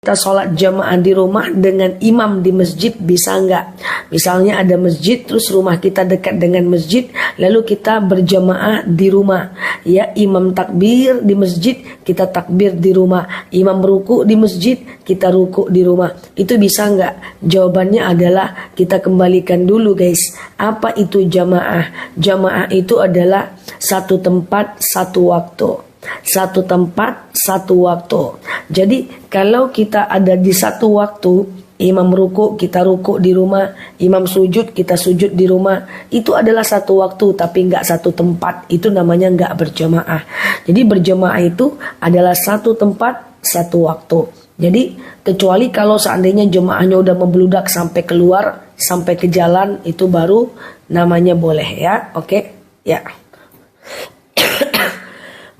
Kita sholat jamaah di rumah dengan imam di masjid bisa nggak? Misalnya ada masjid, terus rumah kita dekat dengan masjid, lalu kita berjamaah di rumah. Ya, imam takbir di masjid, kita takbir di rumah. Imam ruku di masjid, kita ruku di rumah. Itu bisa nggak? Jawabannya adalah kita kembalikan dulu guys. Apa itu jamaah? Jamaah itu adalah satu tempat, satu waktu. Satu tempat, satu waktu. Jadi kalau kita ada di satu waktu, imam ruku, kita ruku di rumah, imam sujud, kita sujud di rumah, itu adalah satu waktu tapi nggak satu tempat. Itu namanya nggak berjamaah. Jadi berjamaah itu adalah satu tempat, satu waktu. Jadi kecuali kalau seandainya jemaahnya udah membludak sampai keluar, sampai ke jalan, itu baru namanya boleh ya. Oke? Ya.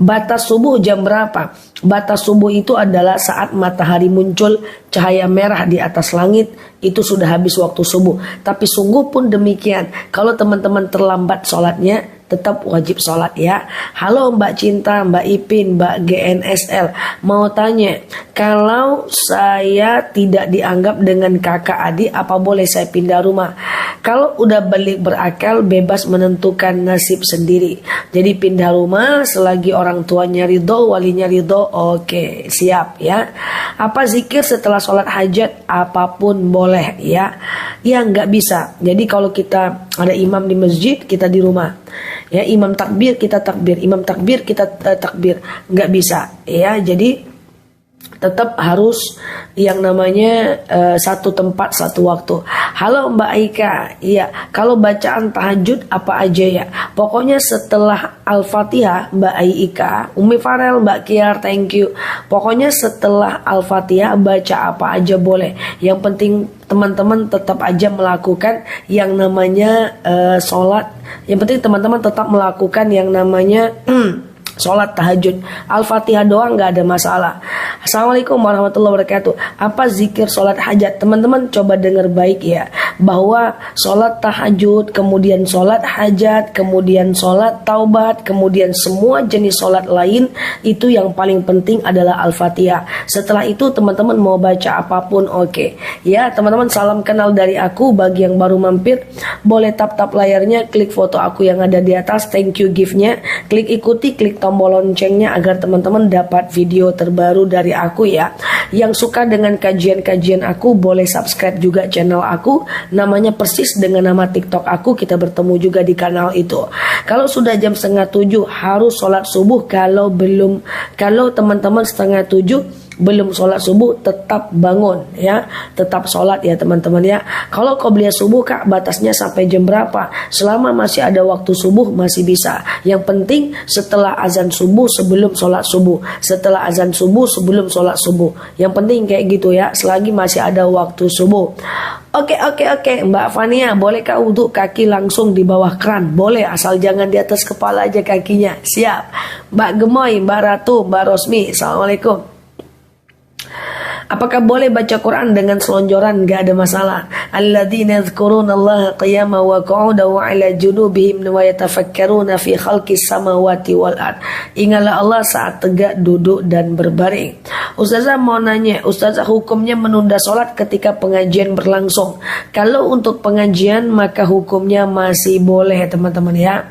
Batas subuh jam berapa? Batas subuh itu adalah saat matahari muncul, cahaya merah di atas langit, itu sudah habis waktu subuh. Tapi sungguh pun demikian, kalau teman-teman terlambat sholatnya, tetap wajib sholat ya. Halo Mbak Cinta, Mbak Ipin, Mbak GNSL, mau tanya, kalau saya tidak dianggap dengan kakak adik, apa boleh saya pindah rumah? Kalau udah balik berakal, bebas menentukan nasib sendiri. Jadi pindah rumah selagi orang tuanya ridho, walinya ridho, oke, siap ya. Apa zikir setelah sholat hajat? Apapun boleh ya. Ya nggak bisa. Jadi kalau kita ada imam di masjid, kita di rumah. Ya, imam takbir kita takbir, imam takbir kita takbir, nggak bisa ya. Jadi tetap harus yang namanya satu tempat satu waktu. Halo Mbak Aika, iya, kalau bacaan tahajud apa aja ya? Pokoknya setelah Al-Fatihah, Mbak Aika, Umi Farel, Mbak Kiar, thank you. Pokoknya setelah Al-Fatihah baca apa aja boleh. Yang penting teman-teman tetap aja melakukan yang namanya sholat. Yang penting teman-teman tetap melakukan yang namanya sholat tahajud. Al-Fatihah doang nggak ada masalah. Assalamualaikum warahmatullahi wabarakatuh. Apa zikir sholat hajat? Teman-teman coba dengar baik ya, bahwa sholat tahajud, kemudian sholat hajat, kemudian sholat taubat, kemudian semua jenis sholat lain, itu yang paling penting adalah Al-Fatihah. Setelah itu teman-teman mau baca apapun oke. Ya teman-teman, salam kenal dari aku. Bagi yang baru mampir, boleh tap-tap layarnya, klik foto aku yang ada di atas, thank you gift-nya, klik ikuti, klik tombol loncengnya agar teman-teman dapat video terbaru dari aku ya. Yang suka dengan kajian-kajian aku boleh subscribe juga channel aku, namanya persis dengan nama TikTok aku, kita bertemu juga di kanal itu. Kalau sudah jam 6:30 harus sholat subuh. Kalau teman-teman 6:30 belum sholat subuh, tetap bangun ya, tetap sholat ya teman-teman ya. Kalau qobliyah subuh Kak, batasnya sampai jam berapa? Selama masih ada waktu subuh masih bisa. Yang penting setelah azan subuh sebelum sholat subuh, setelah azan subuh sebelum sholat subuh. Yang penting kayak gitu ya, selagi masih ada waktu subuh. Oke, Mbak Fania, boleh Kak wudhu kaki langsung di bawah keran? Boleh, asal jangan di atas kepala aja kakinya. Siap. Mbak Gemoy, Mbak Ratu, Mbak Rosmi, assalamualaikum. Apakah boleh baca Quran dengan selonjoran? Gak ada masalah. Alladzina yadhkurunallaha qiyaman wa qu'udan wa 'ala junubihim wa yatafakkaruna fi khalqis samawati wal ard. Ingatlah Allah saat tegak, duduk dan berbaring. Ustazah mau nanya, Ustazah, hukumnya menunda sholat ketika pengajian berlangsung? Kalau untuk pengajian maka hukumnya masih boleh teman-teman ya.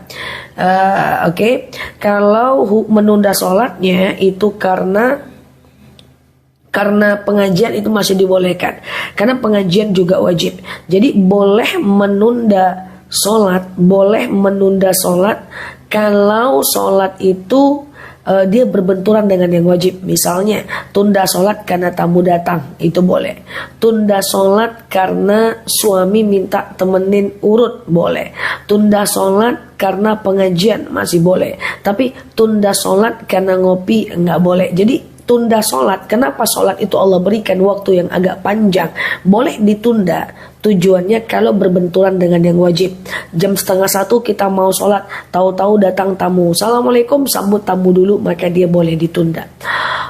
Oke. Kalau menunda sholatnya itu karena pengajian itu masih dibolehkan, karena pengajian juga wajib. Jadi boleh menunda sholat kalau sholat itu dia berbenturan dengan yang wajib. Misalnya tunda sholat karena tamu datang, itu boleh. Tunda sholat karena suami minta temenin urut, boleh. Tunda sholat karena pengajian masih boleh. Tapi tunda sholat karena ngopi nggak boleh. Jadi tunda sholat, kenapa sholat itu Allah berikan waktu yang agak panjang? Boleh ditunda, tujuannya kalau berbenturan dengan yang wajib. Jam 12:30 kita mau sholat, tahu-tahu datang tamu, assalamualaikum, sambut tamu dulu, maka dia boleh ditunda.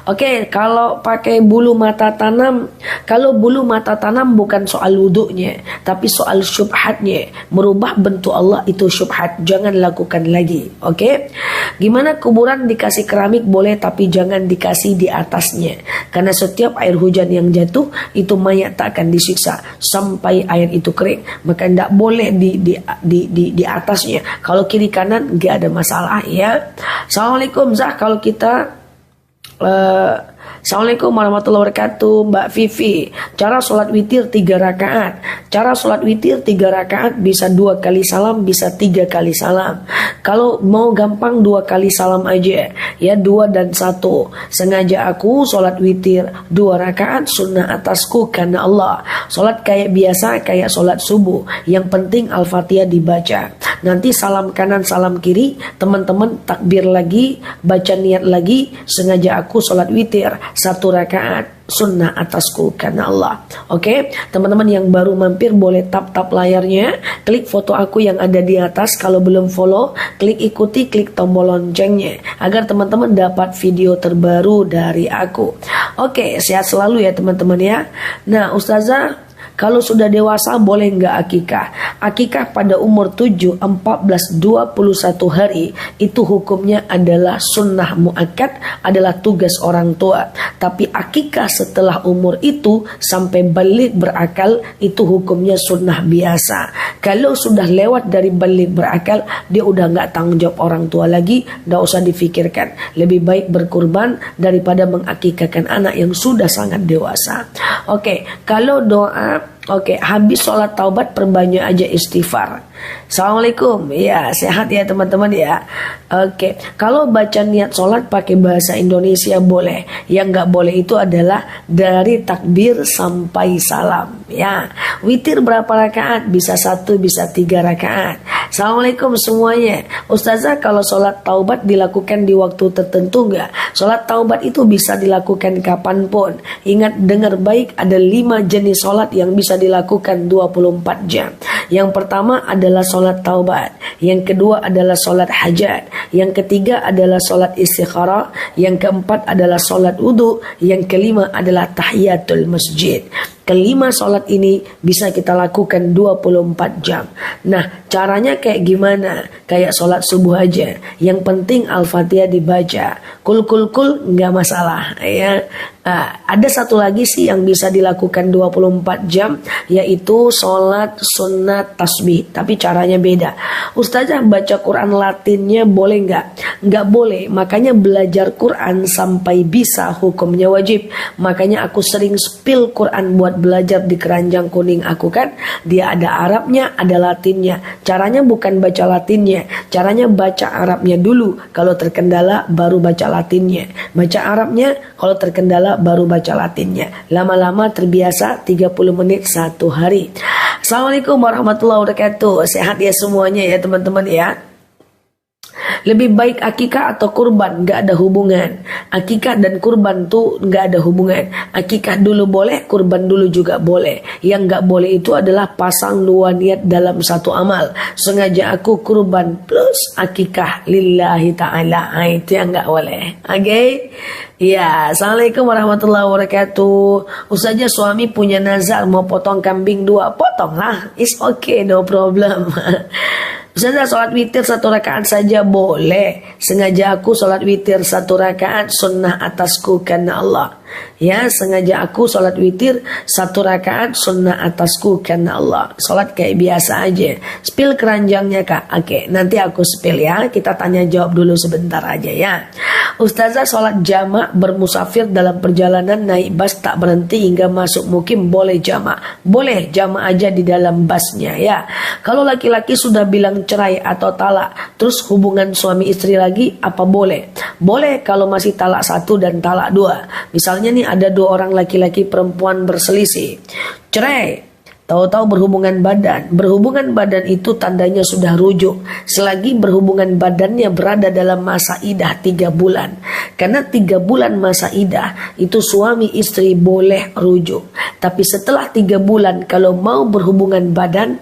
Oke, kalau pakai bulu mata tanam, kalau bulu mata tanam bukan soal wudhunya, tapi soal syubhatnya. Merubah bentuk Allah itu syubhat, jangan lakukan lagi. Oke, gimana kuburan dikasih keramik boleh, tapi jangan dikasih di atasnya, karena setiap air hujan yang jatuh itu mayat tak akan disiksa sampai air itu kering. Maka tidak boleh di atasnya. Kalau kiri kanan nggak ada masalah ya. Assalamualaikum Zah, kalau kita Assalamualaikum warahmatullahi wabarakatuh. Mbak Vivi, cara sholat witir 3 rakaat. Cara sholat witir 3 rakaat bisa 2 kali salam, bisa 3 kali salam. Kalau mau gampang 2 kali salam aja ya, 2 dan 1. Sengaja aku sholat witir 2 rakaat sunnah atasku karena Allah. Sholat kayak biasa, kayak sholat subuh. Yang penting Al-Fatihah dibaca. Nanti salam kanan salam kiri, teman-teman takbir lagi, baca niat lagi. Sengaja aku sholat witir 1 rakaat sunnah atasku karena Allah. Oke, teman-teman yang baru mampir boleh tap layarnya, klik foto aku yang ada di atas. Kalau belum follow, klik ikuti, klik tombol loncengnya agar teman-teman dapat video terbaru dari aku. Oke, sehat selalu ya teman-teman ya. Nah Ustazah, kalau sudah dewasa boleh nggak akikah? Akikah pada umur 7, 14, 21 hari itu hukumnya adalah sunnah muakkad, adalah tugas orang tua. Tapi akikah setelah umur itu sampai balik berakal itu hukumnya sunnah biasa. Kalau sudah lewat dari balik berakal, dia udah nggak tanggung jawab orang tua lagi, nggak usah difikirkan. Lebih baik berkurban daripada mengakikahkan anak yang sudah sangat dewasa. Oke, kalau doa, habis sholat taubat perbanyak aja istighfar. Assalamualaikum. Ya, sehat ya teman-teman ya. Oke, kalau baca niat sholat pakai bahasa Indonesia boleh. Yang nggak boleh itu adalah dari takbir sampai salam. Ya, witir berapa rakaat? Bisa 1, bisa 3 rakaat. Assalamualaikum semuanya. Ustazah, kalau sholat taubat dilakukan di waktu tertentu nggak? Sholat taubat itu bisa dilakukan kapanpun. Ingat, dengar baik, ada 5 jenis sholat yang bisa dilakukan 24 jam. Yang pertama adalah sholat taubat, yang kedua adalah sholat hajat, yang ketiga adalah sholat istikharah, yang keempat adalah sholat wudhu, yang kelima adalah tahiyatul masjid. Kelima sholat ini bisa kita lakukan 24 jam. Nah, caranya kayak gimana? Kayak sholat subuh aja. Yang penting Al-Fatihah dibaca. Kul nggak masalah ya. Ada satu lagi sih yang bisa dilakukan 24 jam, yaitu sholat sunat tasbih. Tapi caranya beda. Ustazah, baca Quran Latinnya boleh nggak? Nggak boleh. Makanya belajar Quran sampai bisa hukumnya wajib. Makanya aku sering spill Quran buat belajar di keranjang kuning aku kan. Dia ada Arabnya, ada Latinnya. Caranya bukan baca Latinnya, caranya baca Arabnya dulu. Kalau terkendala baru baca Latinnya. Baca Arabnya, kalau terkendala baru baca Latinnya. Lama-lama terbiasa 30 menit 1 hari. Assalamualaikum warahmatullahi wabarakatuh. Sehat ya semuanya ya teman-teman ya. Lebih baik akikah atau kurban? Gak ada hubungan. Akikah dan kurban tuh gak ada hubungan. Akikah dulu boleh, kurban dulu juga boleh. Yang gak boleh itu adalah pasang 2 niat dalam satu amal. Sengaja aku kurban plus akikah lillahi ta'ala, itu yang gak boleh. Oke? Ya, assalamualaikum warahmatullahi wabarakatuh. Ustazah, suami punya nazar mau potong kambing 2, potonglah. It's okay, no problem. Ustazah, sholat witir 1 rakaat saja boleh. Sengaja aku sholat witir 1 rakaat sunnah atasku karena Allah. Ya, sengaja aku sholat witir 1 rakaat sunnah atasku karena Allah. Sholat kayak biasa aja. Spill keranjangnya kak. Oke, nanti aku spill ya. Kita tanya jawab dulu sebentar aja ya. Ustazah, sholat jamak bermusafir dalam perjalanan naik bas tak berhenti hingga masuk mukim boleh jamak? Boleh jamak aja di dalam basnya ya. Kalau laki-laki sudah bilang cerai atau talak, terus hubungan suami istri lagi, apa boleh? Boleh kalau masih talak 1 dan talak 2. Misalnya nih ada 2 orang laki-laki perempuan berselisih, cerai, tahu-tahu berhubungan badan. Berhubungan badan itu tandanya sudah rujuk selagi berhubungan badannya berada dalam masa idah 3 bulan. Karena 3 bulan masa idah itu suami istri boleh rujuk. Tapi setelah 3 bulan kalau mau berhubungan badan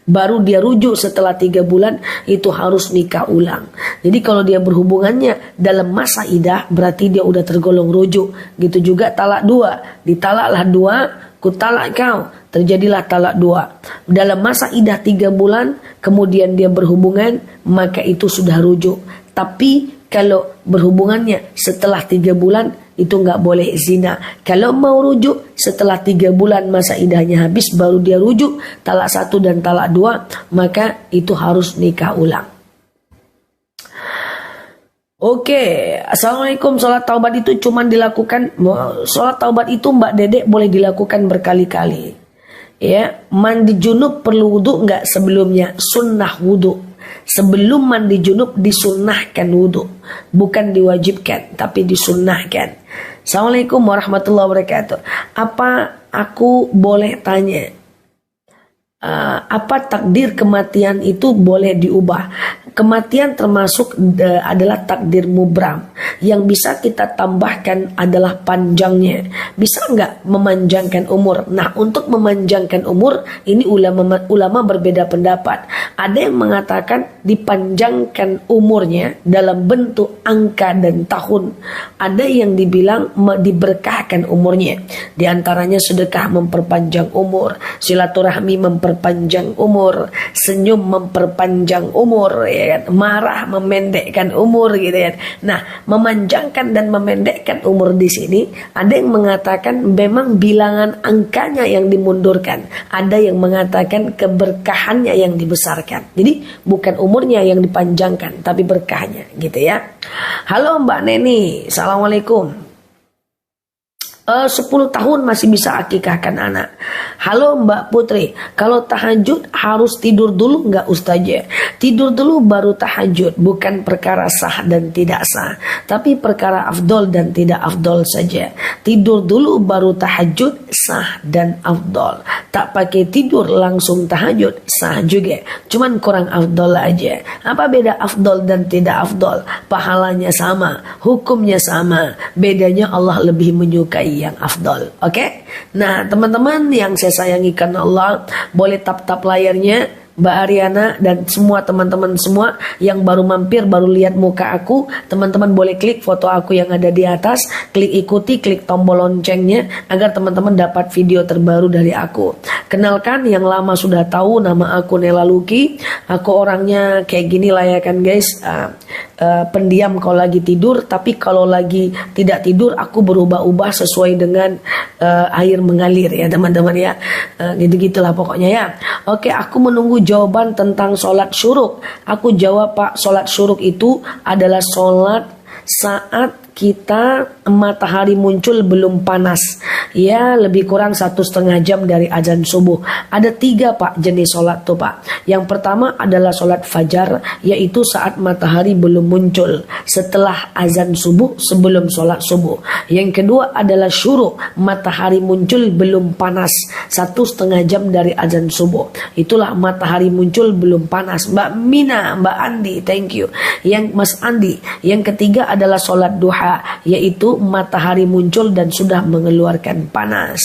baru dia rujuk setelah 3 bulan, itu harus nikah ulang. Jadi kalau dia berhubungannya dalam masa idah, berarti dia udah tergolong rujuk. Gitu juga talak 2, ditalaklah 2, ku talak kau, terjadilah talak 2. Dalam masa idah 3 bulan, kemudian dia berhubungan, maka itu sudah rujuk. Tapi kalau berhubungannya setelah 3 bulan, itu nggak boleh zina. Kalau mau rujuk setelah 3 bulan masa idahnya habis, baru dia rujuk talak 1 dan talak 2, maka itu harus nikah ulang. Oke, assalamualaikum. Sholat taubat itu cuma dilakukan, sholat taubat itu Mbak Dedek boleh dilakukan berkali-kali. Ya, mandi junub perlu wudhu nggak sebelumnya? Sunnah wudhu. Sebelum mandi junub disunnahkan wudhu, bukan diwajibkan, tapi disunnahkan. Assalamualaikum warahmatullahi wabarakatuh. Apa aku boleh tanya, apa takdir kematian itu boleh diubah? Kematian termasuk adalah takdir mubram. Yang bisa kita tambahkan adalah panjangnya. Bisa nggak memanjangkan umur? Nah, untuk memanjangkan umur ini ulama berbeda pendapat. Ada yang mengatakan dipanjangkan umurnya dalam bentuk angka dan tahun. Ada yang dibilang diberkahkan umurnya. Di antaranya sedekah memperpanjang umur, silaturahmi memperpanjang umur, senyum memperpanjang umur, ya kan? Marah memendekkan umur, gitu kan. Nah, memanjangkan dan memendekkan umur di sini ada yang mengatakan memang bilangan angkanya yang dimundurkan, ada yang mengatakan keberkahannya yang dibesarkan. Jadi bukan umurnya yang dipanjangkan, tapi berkahnya, gitu ya. Halo Mbak Neni, assalamualaikum. 10 tahun masih bisa akikahkan anak. Halo Mbak Putri, kalau tahajud harus tidur dulu nggak Ustazah? Tidur dulu baru tahajud, bukan perkara sah dan tidak sah, tapi perkara afdol dan tidak afdol saja. Tidur dulu baru tahajud sah dan afdol. Tak pakai tidur langsung tahajud sah juga, cuman kurang afdol aja. Apa beda afdol dan tidak afdol? Pahalanya sama, hukumnya sama, bedanya Allah lebih menyukai yang afdol. Oke? Nah, teman-teman yang saya sayangi karena Allah, boleh tap-tap layarnya Mbak Ariana dan semua teman-teman semua yang baru mampir, baru lihat muka aku. Teman-teman boleh klik foto aku yang ada di atas, klik ikuti, klik tombol loncengnya agar teman-teman dapat video terbaru dari aku. Kenalkan, yang lama sudah tahu, nama aku Nela Luki. Aku orangnya kayak gini lah ya kan guys, pendiam kalau lagi tidur, tapi kalau lagi tidak tidur aku berubah-ubah sesuai dengan air mengalir ya teman-teman ya. Gitu-gitulah pokoknya ya. Oke, aku menunggu jawaban tentang sholat syuruk. Aku jawab Pak, sholat syuruk itu adalah sholat saat kita matahari muncul belum panas, ya lebih kurang 1,5 jam dari azan subuh. Ada 3 Pak jenis sholat tuh Pak. Yang pertama adalah sholat fajar, yaitu saat matahari belum muncul, setelah azan subuh, sebelum sholat subuh. Yang kedua adalah syuruk, matahari muncul belum panas, 1,5 jam dari azan subuh. Itulah matahari muncul belum panas. Mbak Mina, Mbak Andi, thank you. Yang Mas Andi. Yang ketiga adalah sholat duha, yaitu matahari muncul dan sudah mengeluarkan panas.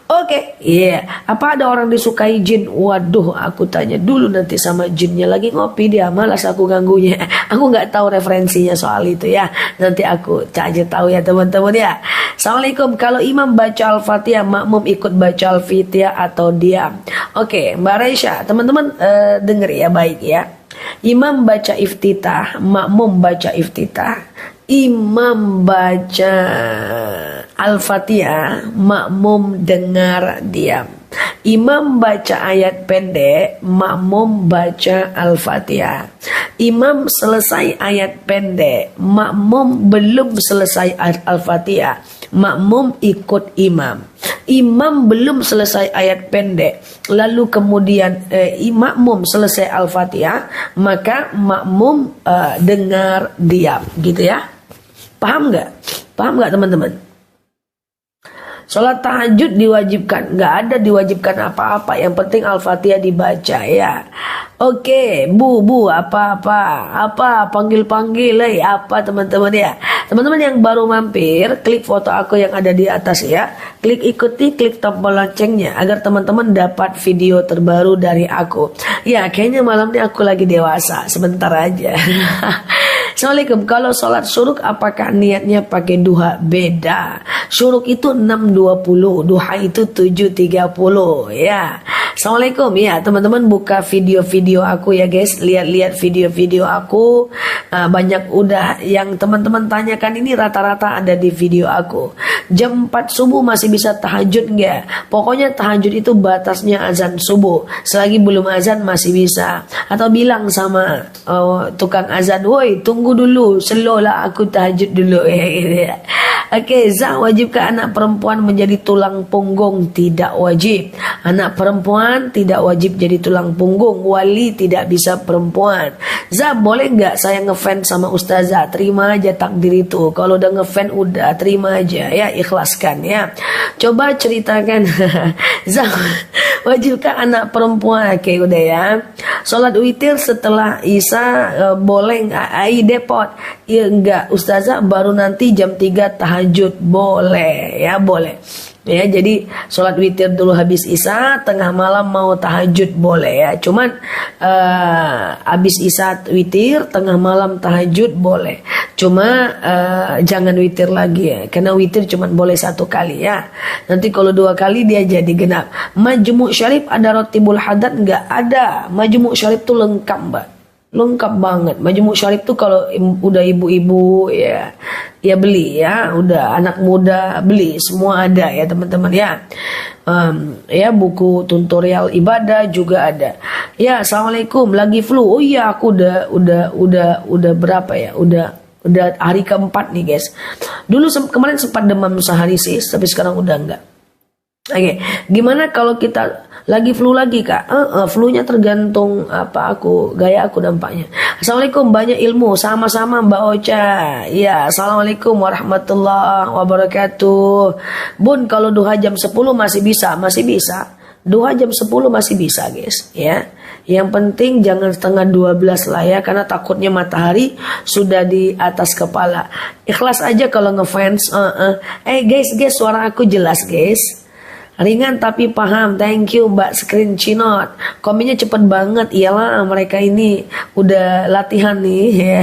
Oke, iya. Apa ada orang disukai jin? Waduh, aku tanya dulu nanti sama jinnya, lagi ngopi dia, malas aku ganggunya. Aku nggak tahu referensinya soal itu ya. Nanti aku aja tahu ya teman-teman ya. Assalamualaikum. Kalau imam baca Al-Fatihah, makmum ikut baca Al-Fatihah atau diam? Oke, Mbak Raisya, teman-teman denger ya baik ya. Imam baca iftitah, makmum baca iftitah. Imam baca Al-Fatihah, makmum dengar diam. Imam baca ayat pendek, makmum baca Al-Fatihah. Imam selesai ayat pendek, makmum belum selesai ayat Al-Fatihah, makmum ikut imam. Imam belum selesai ayat pendek, lalu kemudian makmum selesai Al-Fatihah, maka makmum dengar diam, gitu ya. Paham nggak? Paham nggak teman-teman? Sholat tahajud diwajibkan? Nggak ada diwajibkan apa-apa. Yang penting Al-Fatihah dibaca ya. Oke, bu, apa, panggil-panggil, apa teman-teman ya. Teman-teman yang baru mampir, klik foto aku yang ada di atas ya. Klik ikuti, klik tombol loncengnya agar teman-teman dapat video terbaru dari aku. Ya, kayaknya malam ini aku lagi dewasa, sebentar aja. Assalamualaikum. Kalau sholat syuruk apakah niatnya pakai duha? Beda. Syuruk itu 6.20, duha itu 7.30 ya. Assalamualaikum ya teman-teman, buka video-video aku ya guys, lihat-lihat video-video aku. Banyak udah yang teman-teman tanyakan ini rata-rata ada di video aku. Jam 4 subuh masih bisa tahajud nggak? Pokoknya tahajud itu batasnya azan subuh. Selagi belum azan masih bisa. Atau bilang sama tukang azan, woi tunggu dulu, slow lah aku tahajud dulu. Oke, wajibkah anak perempuan menjadi tulang punggung? Tidak wajib. Anak perempuan tidak wajib jadi tulang punggung. Wali tidak bisa perempuan. Boleh nggak saya ngefans sama ustazah? Terima aja takdir itu. Kalau udah ngefans udah terima aja ya, ikhlaskan ya. Coba ceritakan. Wajibkah anak perempuan? Oke, udah ya. Sholat witir setelah isya boleh nggak? Depot. Ya enggak, ustazah baru nanti jam 3 tahajud. Boleh ya, boleh. Ya, jadi sholat witir dulu habis isya, tengah malam mau tahajud boleh ya. Cuman habis isya witir, tengah malam tahajud boleh. Cuma jangan witir lagi ya, karena witir cuman boleh 1 kali ya. Nanti kalau 2 kali dia jadi genap. Majmu' Syarif ada rotibul hadat? Enggak ada. Majmu' Syarif tuh lengkap mbak, lengkap banget. Majmu' Syarif tuh kalau udah ibu-ibu ya beli ya, udah anak muda beli, semua ada ya teman-teman ya. Ya buku tutorial ibadah juga ada. Ya, assalamualaikum, lagi flu. Oh iya, aku udah berapa ya? Udah hari keempat nih guys. Dulu kemarin sempat demam sehari sih, tapi sekarang udah enggak. Oke, gimana kalau kita lagi flu lagi kak? Flu-nya tergantung gaya aku dampaknya. Assalamualaikum, banyak ilmu sama-sama Mbak Ocha. Ya, assalamualaikum warahmatullahi wabarakatuh. Bun, kalau duha jam 10 masih bisa. Duha jam 10 masih bisa guys ya. Yang penting jangan setengah 12 lah ya, karena takutnya matahari sudah di atas kepala. Ikhlas aja kalau ngefans. Guys, suara aku jelas guys. Ringan tapi paham. Thank you Mbak Screen Cinot. Komennya cepet banget. Iyalah mereka ini udah latihan nih.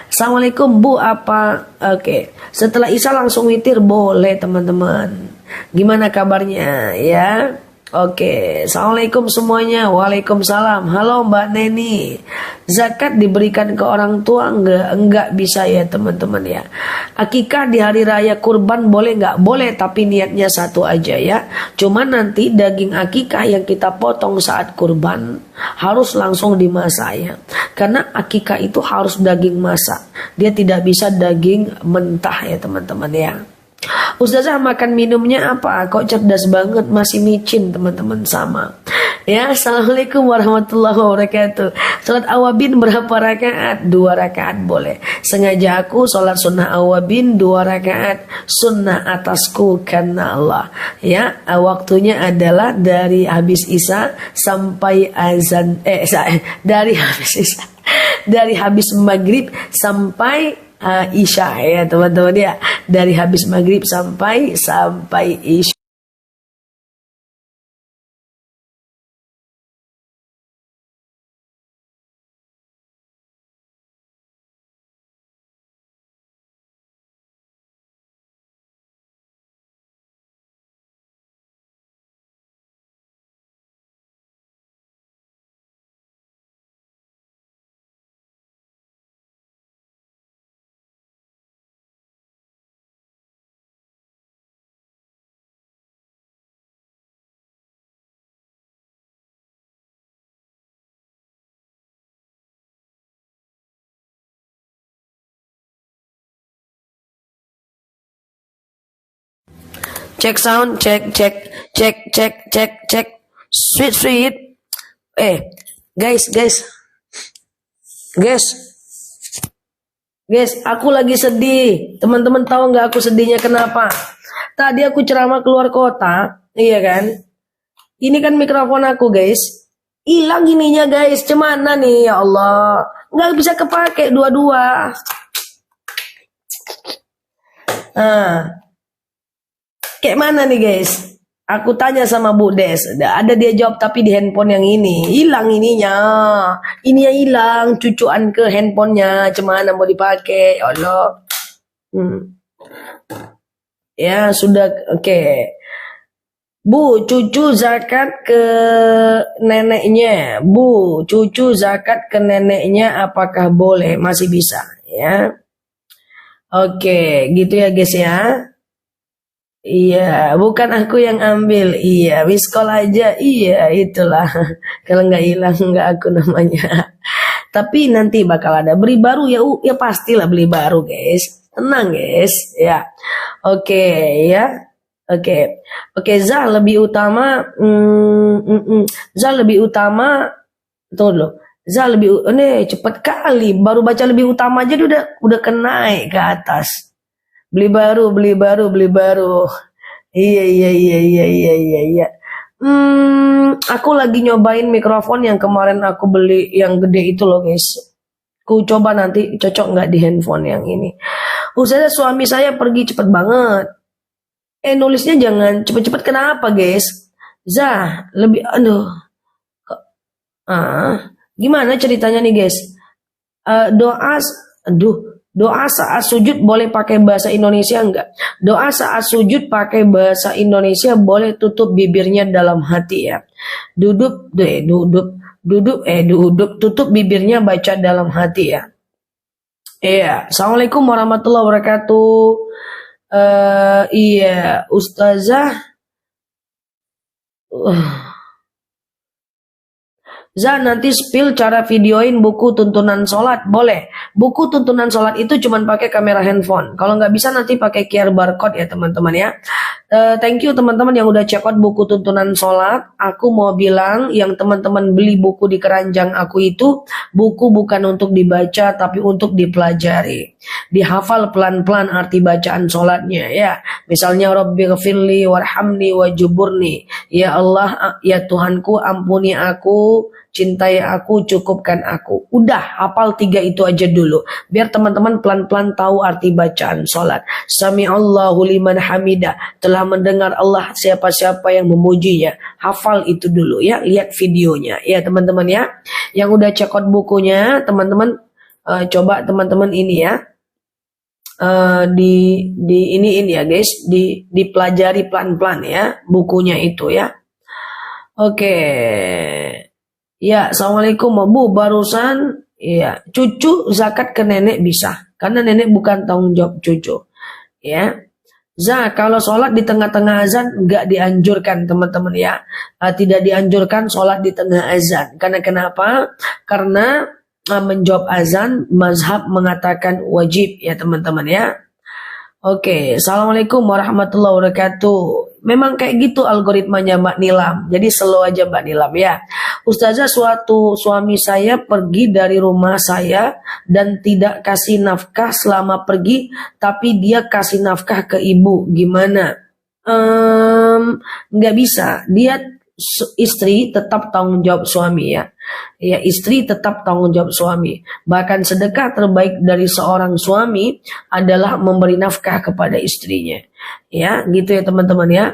Assalamualaikum Bu, apa? Oke. Setelah isya langsung witir boleh teman-teman. Gimana kabarnya ya? Oke, assalamualaikum semuanya. Waalaikumsalam. Halo Mbak Neni. Zakat diberikan ke orang tua enggak bisa ya teman-teman ya. Akikah di hari raya kurban boleh nggak? Boleh, tapi niatnya satu aja ya. Cuman nanti daging akikah yang kita potong saat kurban harus langsung dimasak ya. Karena akikah itu harus daging masak. Dia tidak bisa daging mentah ya teman-teman ya. Ustazah makan minumnya apa? Kok cerdas banget, masih micin teman-teman sama. Ya, assalamualaikum warahmatullahi wabarakatuh. Salat awabin berapa rakaat? 2 rakaat boleh. Sengaja aku sholat sunnah awabin 2 rakaat, sunnah atasku karena Allah. Ya, waktunya adalah dari habis isya sampai azan. Dari habis isya, dari habis maghrib sampai isya ya teman-teman ya, dari habis maghrib sampai isya. Cek sound, cek. Sweet. Guys. Aku lagi sedih. Teman-teman tahu nggak aku sedihnya kenapa? Tadi aku ceramah keluar kota, iya kan? Ini kan mikrofon aku guys. Hilang ininya guys, cemana nih ya Allah. Nggak bisa kepake dua-dua. Nah, kayak mana nih guys? Aku tanya sama Bu Des, ada dia jawab tapi di handphone yang ini. Hilang ininya. Ininya hilang, cucuan ke handphonenya. Cemana mau dipakai? Ya Allah. Ya sudah, oke. Bu, cucu zakat ke neneknya. Bu, cucu zakat ke neneknya apakah boleh? Masih bisa, ya. Oke, gitu ya guys ya. Iya, bukan aku yang ambil. Iya, miskol aja. Iya, itulah. Kalau nggak hilang nggak aku namanya. Tapi nanti bakal ada beli baru ya. Ya pastilah beli baru guys. Tenang guys. Ya, oke ya. Oke, oke. Zah lebih utama. Zah lebih utama. Tunggu dulu. Zah lebih. Ini cepet kali. Baru baca lebih utama aja dia udah kenaik ke atas. Beli baru, beli baru, beli baru. Iya, iya, iya, iya, iya, iya, iya. Aku lagi nyobain mikrofon yang kemarin aku beli yang gede itu loh guys. Ku coba nanti cocok nggak di handphone yang ini. Ustazah suami saya pergi cepet banget. Nulisnya jangan cepet-cepet kenapa guys? Zah, lebih, aduh. Gimana ceritanya nih guys? Doa, aduh, doa saat sujud boleh pakai bahasa Indonesia enggak? Doa saat sujud pakai bahasa Indonesia boleh tutup bibirnya dalam hati ya. Duduk, tutup bibirnya baca dalam hati ya. Iya, assalamualaikum warahmatullahi wabarakatuh. Iya, Ustazah. Za nanti spill cara videoin buku tuntunan sholat boleh. Buku tuntunan sholat itu cuman pakai kamera handphone. Kalau nggak bisa nanti pakai QR barcode ya teman-teman ya. Thank you teman-teman yang udah check out buku tuntunan sholat. Aku mau bilang yang teman-teman beli buku di keranjang aku itu buku bukan untuk dibaca tapi untuk dipelajari. Dihafal pelan-pelan arti bacaan sholatnya ya. Misalnya Rabbighfirli warhamni wajuburni. Ya Allah, ya Tuhanku ampuni aku, cintai aku, cukupkan aku. Udah, hafal 3 itu aja dulu. Biar teman-teman pelan-pelan tahu arti bacaan sholat. Sami'allahu liman hamidah. Telah mendengar Allah siapa-siapa yang memujinya. Hafal itu dulu ya. Lihat videonya ya teman-teman ya. Yang udah check out bukunya, teman-teman coba teman-teman ini ya. Di ini ya guys. Dipelajari pelan-pelan ya. Bukunya itu ya. Oke. Ya, assalamualaikum Bu. Barusan, ya, cucu zakat ke nenek bisa, karena nenek bukan tanggung jawab cucu. Ya, kalau sholat di tengah-tengah azan nggak dianjurkan teman-teman ya, tidak dianjurkan sholat di tengah azan. Karena kenapa? Karena menjawab azan mazhab mengatakan wajib ya teman-teman ya. Oke, assalamualaikum warahmatullahi wabarakatuh. Memang kayak gitu algoritmanya Mbak Nilam. Jadi slow aja Mbak Nilam ya. Ustazah, suatu suami saya pergi dari rumah saya dan tidak kasih nafkah selama pergi, tapi dia kasih nafkah ke ibu. Gimana? Nggak bisa. Dia istri tetap tanggung jawab suami ya. Ya, istri tetap tanggung jawab suami. Bahkan sedekah terbaik dari seorang suami adalah memberi nafkah kepada istrinya. Ya, gitu ya teman-teman ya.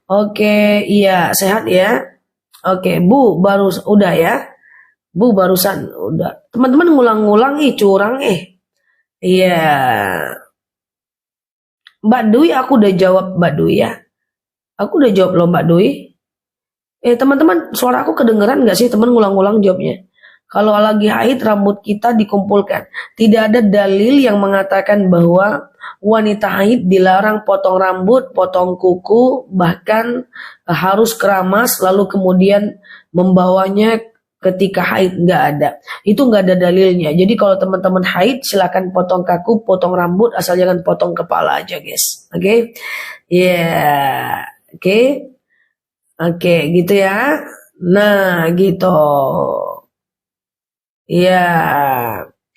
Oke, iya, sehat ya. Oke, Bu, baru udah ya. Bu barusan udah. Teman-teman ngulang-ngulang curang Iya. Mbak Dwi aku udah jawab Mbak Dwi ya. Aku udah jawab loh Mbak Dwi. Teman-teman, suara aku kedengeran nggak sih teman ngulang-ngulang jawabnya? Kalau lagi haid rambut kita dikumpulkan. Tidak ada dalil yang mengatakan bahwa wanita haid dilarang potong rambut, potong kuku, bahkan harus keramas lalu kemudian membawanya ketika haid, nggak ada. Itu nggak ada dalilnya. Jadi kalau teman-teman haid silakan potong kaku, potong rambut, asal jangan potong kepala aja guys. Oke? Yeah. Oke? Oke, gitu ya. Nah, gitu. Ya.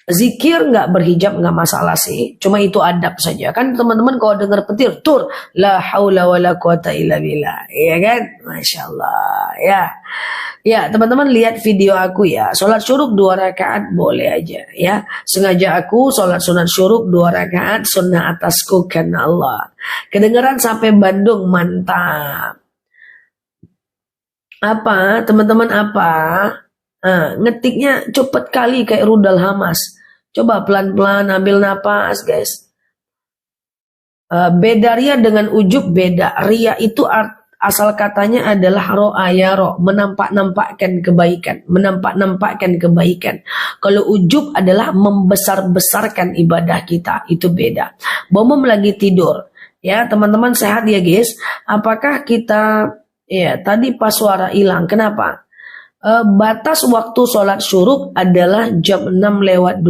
Zikir nggak berhijab nggak masalah sih, cuma itu adab saja. Kan teman-teman kalau dengar petir, tur la haula wala quwata illa billah, ya kan? Masya Allah, ya. Ya teman-teman lihat video aku ya, sholat syuruk 2 rakaat boleh aja ya. Sengaja aku sholat sunat syuruk 2 rakaat sunnah atasku karena Allah. Kedengeran sampai Bandung, mantap. Apa teman-teman apa? Ngetiknya cepet kali kayak rudal Hamas. Coba pelan-pelan ambil napas guys. Beda ria dengan ujub beda. Ria itu asal katanya adalah ro'a ya ro, menampak-nampakkan kebaikan, menampak-nampakkan kebaikan. Kalau ujub adalah membesar-besarkan ibadah kita, itu beda. Bomom lagi tidur. Ya teman-teman sehat ya guys. Apakah kita ya tadi pas suara hilang, kenapa? Batas waktu sholat syuruk adalah jam 6:20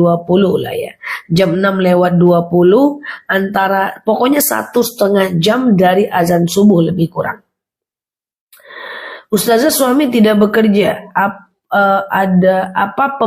lah ya. Jam 6:20 antara pokoknya 1,5 jam dari azan subuh lebih kurang. Ustazah suami tidak bekerja. Ada apa